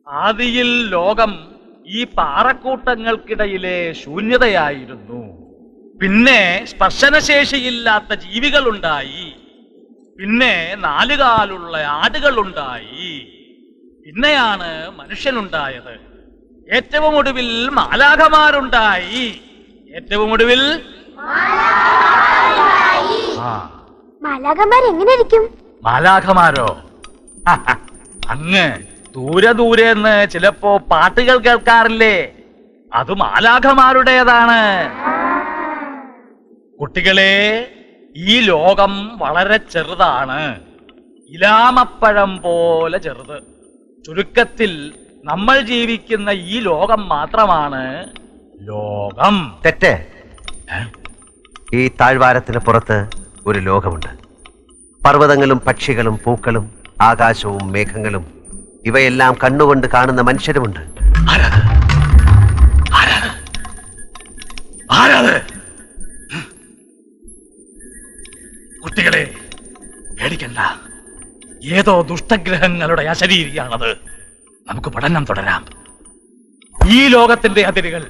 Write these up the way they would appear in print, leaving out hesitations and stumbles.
ആദിയിൽ ലോകം ഈ പാറക്കൂട്ടങ്ങൾക്കിടയിലെ ശൂന്യതയായിരുന്നു. പിന്നെ സ്പർശനശേഷിയില്ലാത്ത ജീവികളുണ്ടായി. പിന്നെ നാലുകാലുള്ള ആടുകളുണ്ടായി. പിന്നെയാണ് മനുഷ്യനുണ്ടായത്. ഏറ്റവും ഒടുവിൽ മാലാഖമാരുണ്ടായി. ഏറ്റവും ഒടുവിൽ മാലാഖമാർ എങ്ങനെ ഇരിക്കും? മാലാഖമാരോ? അങ്ങ് ദൂരെ ദൂരെന്ന് ചിലപ്പോ പാട്ടുകൾ കേൾക്കാറില്ലേ? അത് മാലാഖമാരുടേതാണ്. കുട്ടികളെ, ഈ ലോകം വളരെ ചെറുതാണ്. ഇലാമപ്പഴം പോലെ ചെറുത്. ചുരുക്കത്തിൽ നമ്മൾ ജീവിക്കുന്ന ഈ ലോകം മാത്രമാണ് ലോകം. തെറ്റ്. ഈ താഴ്വാരത്തിന് പുറത്ത് ഒരു ലോകമുണ്ട്. പർവ്വതങ്ങളും പക്ഷികളും പൂക്കളും ആകാശവും മേഘങ്ങളും ഇവയെല്ലാം കണ്ണുകൊണ്ട് കാണുന്ന മനുഷ്യരുമുണ്ട്. കുട്ടികളെ, പേടിക്കണ്ട. ഏതോ ദുഷ്ടഗ്രഹങ്ങളുടെ അശരീരിയാണത്. നമുക്ക് പഠനം തുടരാം. ഈ ലോകത്തിന്റെ അതിരുകൾ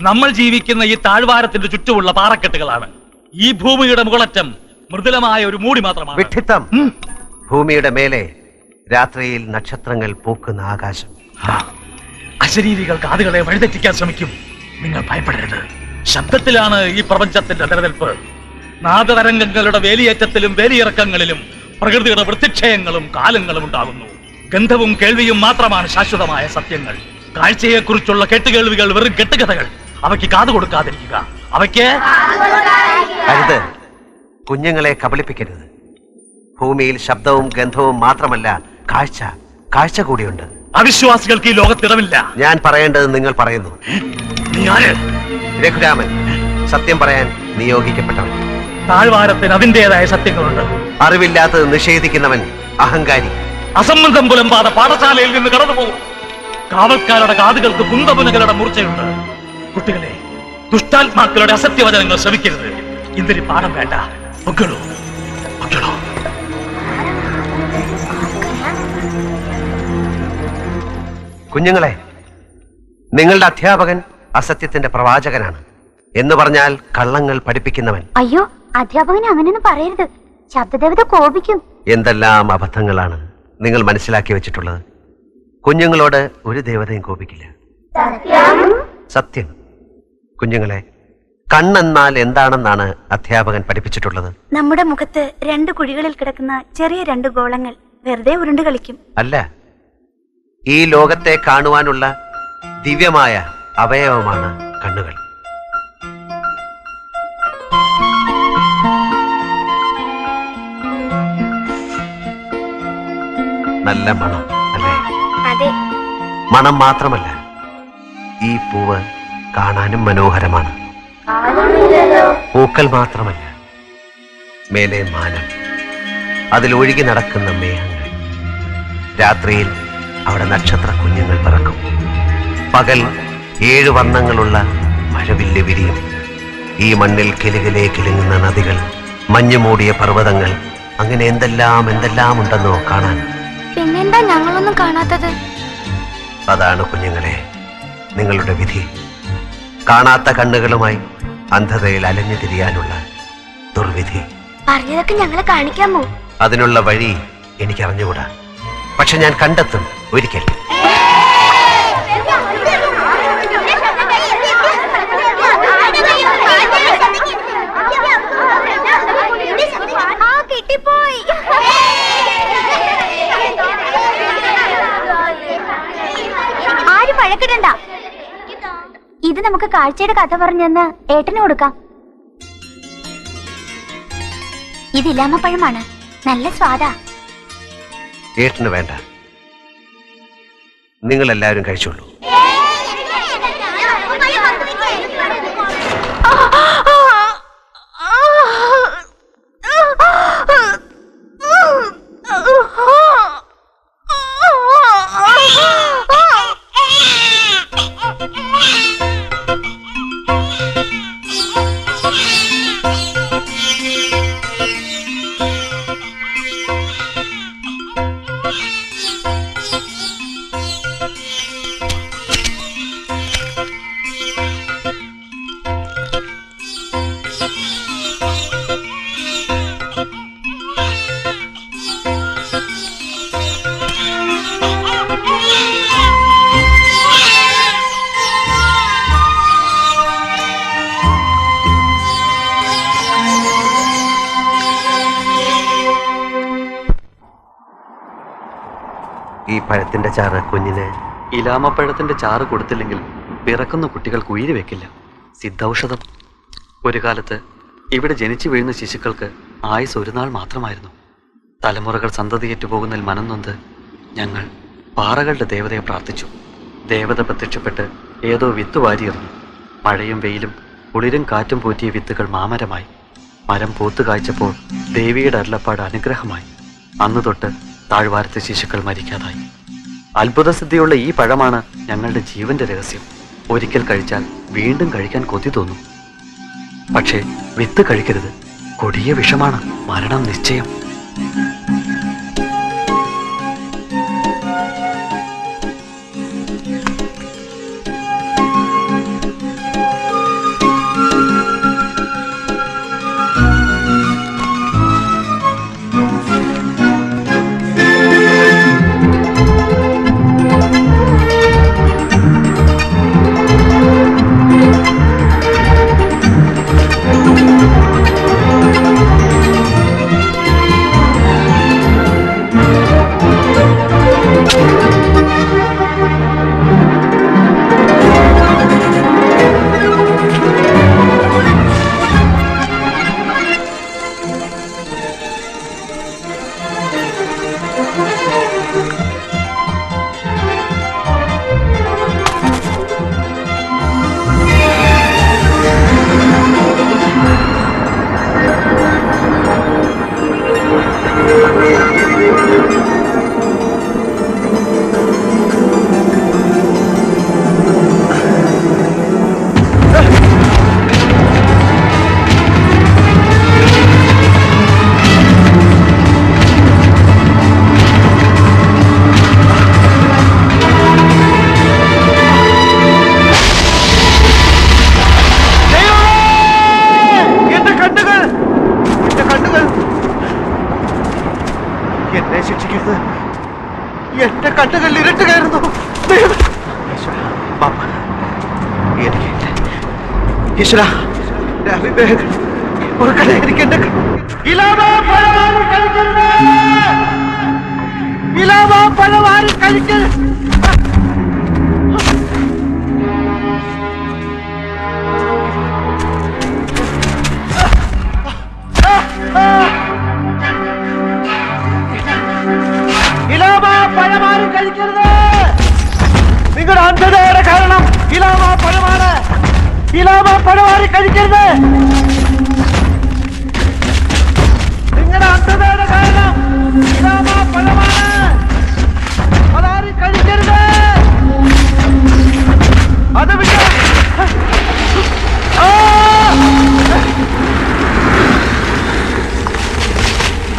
നമ്മൾ ജീവിക്കുന്ന ഈ താഴ്വാരത്തിന്റെ ചുറ്റുമുള്ള പാറക്കെട്ടുകളാണ്. ഈ ഭൂമിയുടെ മുകളറ്റം മൃദുലമായ ഒരു മൂടി മാത്രമാണ്. വിഡ്ഢിത്തം. ഭൂമിയുടെ മേലെ രാത്രിയിൽ നക്ഷത്രങ്ങൾ പൂക്കുന്ന ആകാശം. അശരീരികൾ കാതുകളെ വഴിതെറ്റിക്കാൻ ശ്രമിക്കും. നിങ്ങൾ ഭയപ്പെടരുത്. ശബ്ദത്തിലാണ് ഈ പ്രപഞ്ചത്തിന്റെ നിലനിൽപ്പ്. നാദതരംഗങ്ങളുടെ വേലിയേറ്റത്തിലും വേലിയിറക്കങ്ങളിലും പ്രകൃതിയുടെ വൃത്തിക്ഷയങ്ങളും കാലങ്ങളും ഉണ്ടാകുന്നു. ഗന്ധവും കേൾവിയും മാത്രമാണ് ശാശ്വതമായ സത്യങ്ങൾ. കാഴ്ചയെക്കുറിച്ചുള്ള കേട്ടുകേൾവികൾ വെറും കെട്ടുകഥകൾ. അവയ്ക്ക് കാതു കൊടുക്കാതിരിക്കുക. അവയ്ക്ക് അരുത്. കുഞ്ഞുങ്ങളെ കബളിപ്പിക്കരുത്. ഭൂമിയിൽ ശബ്ദവും ഗന്ധവും മാത്രമല്ല, കാഴ്ച കൂടിയുണ്ട്. അവിശ്വാസികൾക്ക് ഈ ലോകത്തിടമില്ല. ഞാൻ പറയേണ്ടത് നിങ്ങൾ പറയുന്നു. രഘുരാമൻ, സത്യം പറയാൻ നിയോഗിക്കപ്പെട്ടവൻ. താഴ്വാരത്തിന് അതിൻ്റെതായ സത്യങ്ങളുണ്ട്. അറിവില്ലാത്തത് നിഷേധിക്കുന്നവൻ അഹങ്കാരി. അസംബന്ധം പുലമ്പാതെ പാഠശാലയിൽ നിന്ന് കടന്നുപോകും. കാവൽക്കാരുടെ കാതുകൾക്ക് കുന്തമുനകളുടെ മൂർച്ചയുണ്ട്. കുട്ടികളെ, ദുഷ്ടാത്മാക്കളുടെ അസത്യവചനങ്ങൾ ശ്രമിക്കരുത്. ഇന്തൊരു പാഠം വേണ്ട. പൊക്കളോ. കുഞ്ഞുങ്ങളെ, നിങ്ങളുടെ അധ്യാപകൻ അസത്യത്തിന്റെ പ്രവാചകനാണ്. എന്ന് പറഞ്ഞാൽ കള്ളങ്ങൾ പഠിപ്പിക്കുന്നവൻ. അയ്യോ, അധ്യാപകൻ അങ്ങനെയൊന്നും പറയരുത്. ശബ്ദദേവത കോപിക്കും. എന്തെല്ലാം അബദ്ധങ്ങളാണ് നിങ്ങൾ മനസ്സിലാക്കി വെച്ചിട്ടുള്ളത്. കുഞ്ഞുങ്ങളോട് ഒരു ദേവതയും കോപിക്കില്ല. സത്യം. കുഞ്ഞുങ്ങളെ, കണ്ണെന്നാൽ എന്താണെന്നാണ് അധ്യാപകൻ പഠിപ്പിച്ചിട്ടുള്ളത്? നമ്മുടെ മുഖത്ത് 2 കുഴികളിൽ കിടക്കുന്ന ചെറിയ 2 ഗോളങ്ങൾ വെറുതെ ഉരുണ്ട് കളിക്കും. അല്ല, ഈ ലോകത്തെ കാണുവാനുള്ള ദിവ്യമായ അവയവമാണ് കണ്ണുകൾ. നല്ല മണം അല്ലേ? അതെ. മണം മാത്രമല്ല, ഈ പൂവ് കാണാനും മനോഹരമാണ്. പൂക്കൾ മാത്രമല്ല, മേലെ മാനം, അതിലൊഴുകി നടക്കുന്ന മേഘങ്ങൾ. രാത്രിയിൽ അവിടെ നക്ഷത്ര കുഞ്ഞുങ്ങൾ പിറക്കും. പകൽ 7 വർണ്ണങ്ങളുള്ള മഴവില്ല് വിരിയും. ഈ മണ്ണിൽ കിലുകിലേ കിലുങ്ങുന്ന നദികൾ, മഞ്ഞുമൂടിയ പർവ്വതങ്ങൾ, അങ്ങനെ എന്തെല്ലാം ഉണ്ടെന്നോ കാണാൻ. പിന്നെന്താ ഞങ്ങളൊന്നും കാണാത്തത്? അതാണ് കുഞ്ഞുങ്ങളെ നിങ്ങളുടെ വിധി. കാണാത്ത കണ്ണുകളുമായി അന്ധതയിൽ അലഞ്ഞു തിരിയാനുള്ള ദുർവിധി. പറഞ്ഞതൊക്കെ ഞങ്ങളെ കാണിക്കാമോ? അതിനുള്ള വഴി എനിക്കറിഞ്ഞുകൂടാ. പക്ഷെ ഞാൻ കണ്ടെത്തും ഒരിക്കൽ. ആരും വഴക്കിടണ്ട. ഇത് നമുക്ക് കാഴ്ചയുടെ കഥ പറഞ്ഞെന്ന് ഏട്ടന് കൊടുക്കാം. ഇത് ഇലാമപ്പഴമാണ്. നല്ല സ്വാദാ. ഏട്ടന് വേണ്ട, നിങ്ങളെല്ലാവരും കഴിച്ചോളൂ. പഴത്തിന്റെ ചാറ് കുഞ്ഞിന്. ഇലാമപ്പഴത്തിന്റെ ചാറ് കൊടുത്തില്ലെങ്കിൽ പിറക്കുന്ന കുട്ടികൾക്ക് ഉയിര് വെക്കില്ല. സിദ്ധൌഷധം. ഒരു കാലത്ത് ഇവിടെ ജനിച്ചു വീഴുന്ന ശിശുക്കൾക്ക് ആയുസ് ഒരു നാൾ മാത്രമായിരുന്നു. തലമുറകൾ സന്തതിയേറ്റു പോകുന്നതിൽ മനം നൊന്ത് ഞങ്ങൾ പാറകളുടെ ദേവതയെ പ്രാർത്ഥിച്ചു. ദേവത പ്രത്യക്ഷപ്പെട്ട് ഏതോ വിത്ത് വാരിയെറിഞ്ഞു. മഴയും വെയിലും കുളിരും കാറ്റും പോറ്റിയ വിത്തുകൾ മാമരമായി. മരം പൂത്തു കായ്ച്ചപ്പോൾ ദേവിയുടെ അരുളപ്പാട് അനുഗ്രഹമായി. അന്നു തൊട്ട് താഴ്വാരത്തെ ശിശുക്കൾ മരിക്കാതായി. അത്ഭുതസിദ്ധിയുള്ള ഈ പഴമാണ് ഞങ്ങളുടെ ജീവന്റെ രഹസ്യം. ഒരിക്കൽ കഴിച്ചാൽ വീണ്ടും കഴിക്കാൻ കൊതി തോന്നും. പക്ഷേ വിത്ത് കഴിക്കരുത്. കൊടിയ വിഷമാണ്. മരണം നിശ്ചയം. എന്നെ ശിക്ഷിക്കരുത്. എന്റെ കണ്ണുകൾ ഇരട്ടുകയായിരുന്നു. ഈശ്വര, എനിക്ക് എന്റെ പഴവാരി കഴിക്കരുത്. പഴമാരും കഴിക്കരുത്. നിങ്ങളുടെ അന്ധതയുടെ കാരണം ഇലാമ പഴമാണ്. ഇലാമ പഴമാരി കഴിക്കരുത്. നിങ്ങളുടെ അന്ധതയുടെ കാരണം ഇലാമ പഴമാണ്. അതാരും കഴിക്കരുത്. അത് വിട്ട്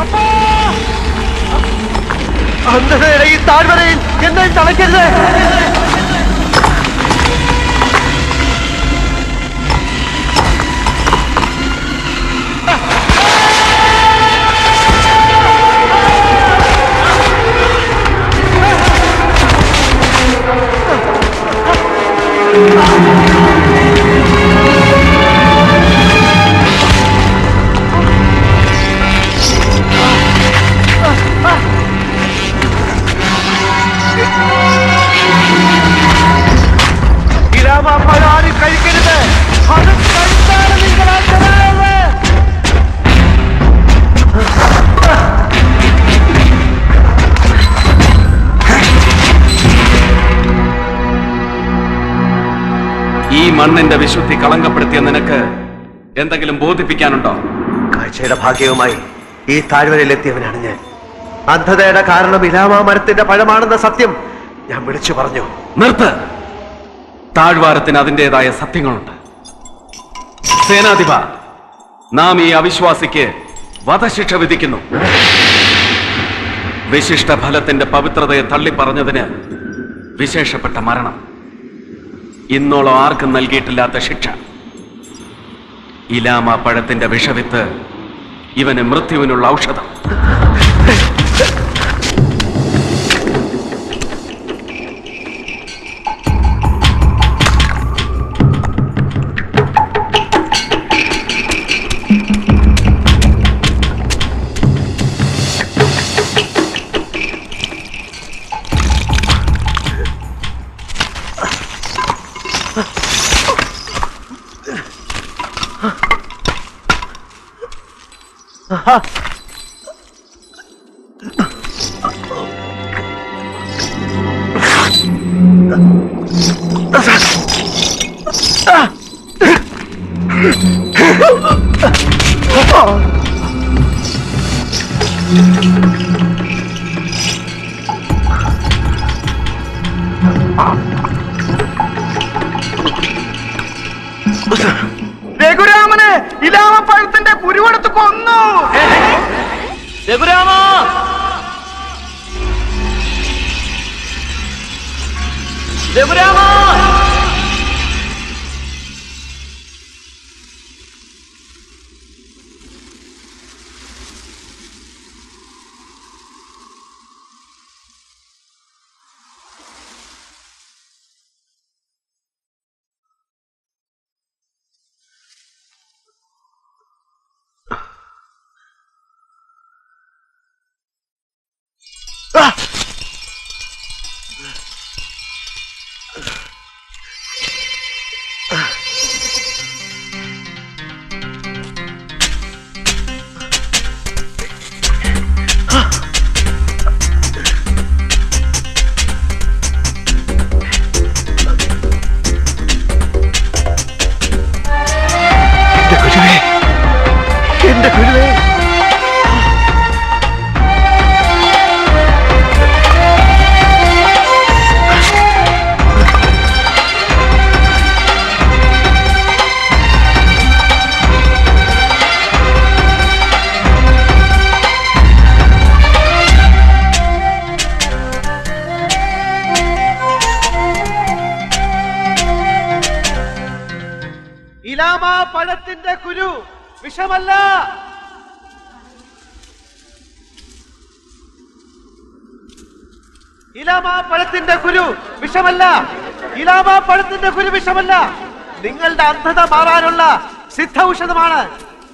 അപ്പോ അന്ധതയുടെ ഈ താഴ്വരയിൽ എന്നെ തളയ്ക്കരുത്. പഴാരും കഴിക്കരുത്. അത് കഴിച്ചാണ് നിങ്ങൾ അന്ധരായത്. ഈ മണ്ണിന്റെ വിശുദ്ധി കളങ്കപ്പെടുത്തിയ നിനക്ക് എന്തെങ്കിലും ബോധിപ്പിക്കാനുണ്ടോ? കാഴ്ചയുടെ ഭാഗ്യവുമായി ഈ താഴ്വരയിലെത്തിയവനാണ് ഞാൻ. അന്ധതയുടെ കാരണം ഇലാമ മരത്തിന്റെ പഴമാണെന്ന സത്യം ഞാൻ വിളിച്ചു പറഞ്ഞു. നിർത്ത്. താഴ്വാരത്തിന് അതിൻ്റെതായ സത്യങ്ങളുണ്ട്. സേനാധിപ, നാം ഈ അവിശ്വാസിക്ക് വധശിക്ഷ വിധിക്കുന്നു. വിശിഷ്ട ഫലത്തിന്റെ പവിത്രതയെ തള്ളിപ്പറഞ്ഞതിന് വിശേഷപ്പെട്ട മരണം. ഇന്നോളം ആർക്കും നൽകിയിട്ടില്ലാത്ത ശിക്ഷ. ഇലാമ പഴത്തിന്റെ വിഷവിത്ത് ഇവന് മൃത്യുവിനുള്ള ഔഷധം. രഘുരാമന് ഇലാമപ്പഴത്തിന്റെ കുരുവെടുത്ത് കൊന്നു. രഘുരാമ, രഘുരാമ, എന്റെ ഗുരുവേ, ഇലാമ പഴത്തിന്റെ കുരു വിഷമല്ല. ഇലാമ പഴത്തിന്റെ കുരു വിഷമല്ല. ഇലാമ പഴത്തിന്റെ കുരു വിഷമല്ല. നിങ്ങളുടെ അന്ധത മാറാനുള്ള സിദ്ധ ഔഷധമാണ്.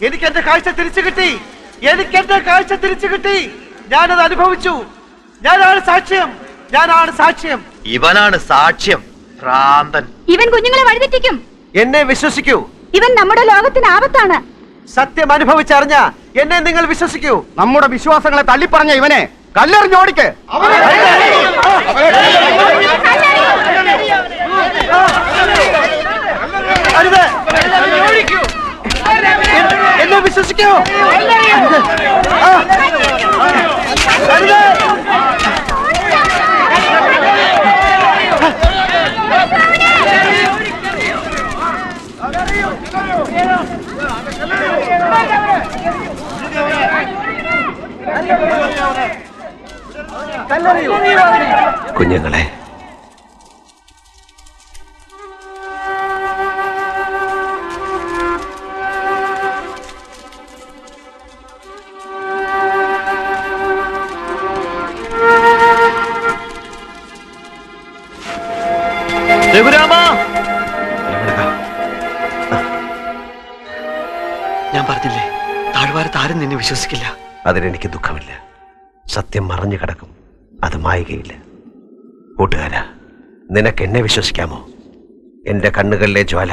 എനിക്ക് എന്റെ കാഴ്ച തിരിച്ചു കിട്ടി. എനിക്ക് എന്റെ കാഴ്ച തിരിച്ചു കിട്ടി. ഞാനത് അനുഭവിച്ചു. ഞാനാണ് സാക്ഷ്യം. ഞാനാണ് സാക്ഷ്യം. ഇവനാണ് സാക്ഷ്യം. ഭ്രാന്തൻ. ഇവൻ കുഞ്ഞുങ്ങളെ വഴിതെറ്റിക്കും. എന്നെ വിശ്വസിക്കൂ. ഇവൻ നമ്മുടെ ലോകത്തിന് ആപത്താണ്. സത്യം അനുഭവിച്ചറിഞ്ഞ എന്നെ നിങ്ങൾ വിശ്വസിക്കൂ. നമ്മുടെ വിശ്വാസങ്ങളെ തള്ളിപ്പറഞ്ഞ ഇവനെ കല്ലെറിഞ്ഞോടിക്ക്. അരുത്, എന്നെ വിശ്വസിക്കൂ. അരുത്. കുഞ്ഞുങ്ങളെ, രഘുരാമ, ഞാൻ പറഞ്ഞില്ലേ, താഴ്വാരത്ത് ആരും നിന്നെ വിശ്വസിക്കില്ല. അതിലെനിക്ക് ദുഃഖമില്ല. സത്യം മറഞ്ഞു കിടക്കും. അത് മായുകയില്ല. കൂട്ടുകാരാ, നിനക്ക് എന്നെ വിശ്വസിക്കാമോ? എന്റെ കണ്ണുകളിലെ ജ്വാല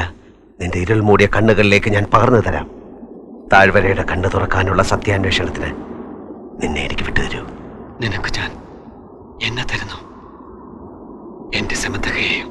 നിന്റെ ഇരുൾ മൂടിയ കണ്ണുകളിലേക്ക് ഞാൻ പകർന്നു തരാം. താഴ്വരയുടെ കണ്ണു തുറക്കാനുള്ള സത്യാന്വേഷണത്തിന് നിന്നെ എനിക്ക് വിട്ടുതരൂ. നിനക്ക് ഞാൻ എന്നെ തരുന്നു, എന്റെ സമന്തകയെയും.